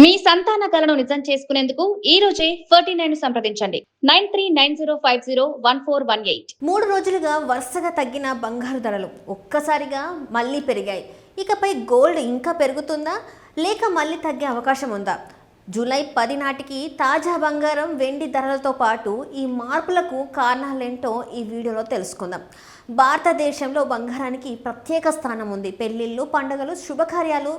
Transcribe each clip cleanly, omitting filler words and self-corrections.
మీ సంతాన కలను నిజం చేసుకునేందుకు ఈ రోజే 49 సంప్రదించండి 9390501418. 3 రోజులుగా వరుసగా తగ్గిన బంగారు ధరలు ఒక్కసారిగా మళ్ళీ పెరిగాయి. ఇకపై గోల్డ్ ఇంకా పెరుగుతుందా లేక మళ్ళీ తగ్గే అవకాశం ఉందా? జూలై 10 నాటికి తాజా బంగారం వెండి ధరలతో పాటు ఈ మార్పులకు కారణాలేంటో ఈ వీడియోలో తెలుసుకుందాం. భారతదేశంలో బంగారానికి ప్రత్యేక స్థానం ఉంది. పెళ్ళిళ్ళు, పండుగలు, శుభకార్యాలు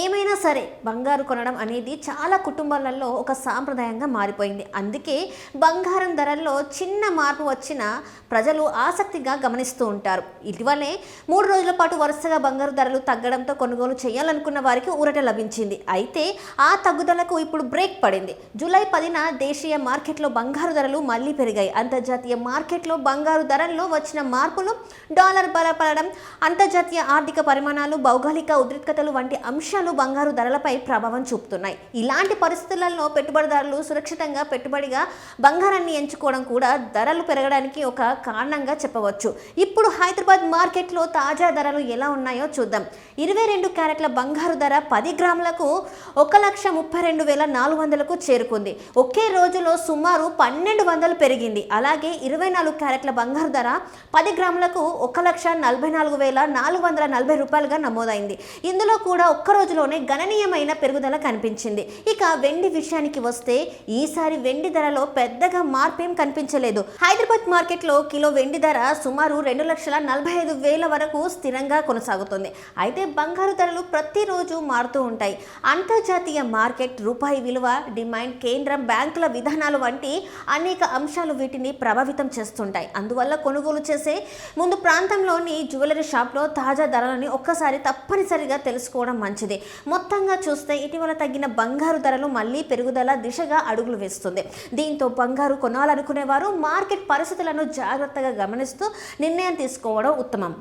ఏమైనా సరే బంగారు కొనడం అనేది చాలా కుటుంబాలలో ఒక సాంప్రదాయంగా మారిపోయింది. అందుకే బంగారం ధరల్లో చిన్న మార్పు వచ్చినా ప్రజలు ఆసక్తిగా గమనిస్తూ ఉంటారు. ఇటీవలే 3 రోజుల పాటు వరుసగా బంగారు ధరలు తగ్గడంతో కొనుగోలు చేయాలనుకున్న వారికి ఊరట లభించింది. అయితే ఆ తగ్గుదలకు ఇప్పుడు బ్రేక్ పడింది. జూలై 10న దేశీయ మార్కెట్లో బంగారు ధరలు మళ్ళీ పెరిగాయి. అంతర్జాతీయ మార్కెట్లో బంగారు ధరల్లో వచ్చిన మార్పులు, డాలర్ బలపడడం, అంతర్జాతీయ ఆర్థిక పరిమాణాలు, భౌగోళిక ఉద్రిక్తతలు వంటి అంశాలు బంగారు ధరలపై ప్రభావం చూపుతున్నాయి. ఇలాంటి పరిస్థితులలో పెట్టుబడిదారులు సురక్షితంగా పెట్టుబడిగా బంగారాన్ని ఎంచుకోవడం కూడా ధరలు పెరగడానికి ఒక కారణంగా చెప్పవచ్చు. ఇప్పుడు హైదరాబాద్ మార్కెట్లో తాజా ధరలు ఎలా ఉన్నాయో చూద్దాం. 22 క్యారెట్ల బంగారు ధర 10 గ్రాములకు 1,32,400కు చేరుకుంది. ఒకే రోజులో సుమారు 1,200 పెరిగింది. అలాగే 24 క్యారెట్ల బంగారు ధర 10 గ్రాములకు 1,44,440 రూపాయలుగా నమోదైంది. ఇందులో కూడా ఒక్క రోజులోనే గణనీయమైన పెరుగుదల కనిపించింది. ఇక వెండి విషయానికి వస్తే ఈసారి వెండి ధరలో పెద్దగా మార్పేం కనిపించలేదు. హైదరాబాద్ మార్కెట్లో కిలో వెండి ధర సుమారు 2,45,000 వరకు స్థిరంగా కొనసాగుతుంది. అయితే బంగారు ధరలు ప్రతిరోజు మారుతూ ఉంటాయి. అంతర్జాతీయ మార్కెట్, రూపాయి విలువ, డిమాండ్, కేంద్రం బ్యాంకుల విధానాలు వంటి అనేక అంశాలు వీటిని ప్రభావితం చేస్తుంటాయి. అందువల్ల కొనుగోలు చేసే ముందు ప్రాంతంలోని జ్యువెలరీ షాప్లో తాజా ధరలని ఒక్కసారి తప్పనిసరిగా తెలుసుకోవడం మంచిది. మొత్తంగా చూస్తే ఇటీవల తగ్గిన బంగారు ధరలు మళ్ళీ పెరుగుదల దిశగా అడుగులు వేస్తుంది. దీంతో బంగారు కొనాలనుకునేవారు మార్కెట్ పరిస్థితులను జాగ్రత్తగా గమనిస్తూ నిర్ణయం తీసుకోవడం ఉత్తమం.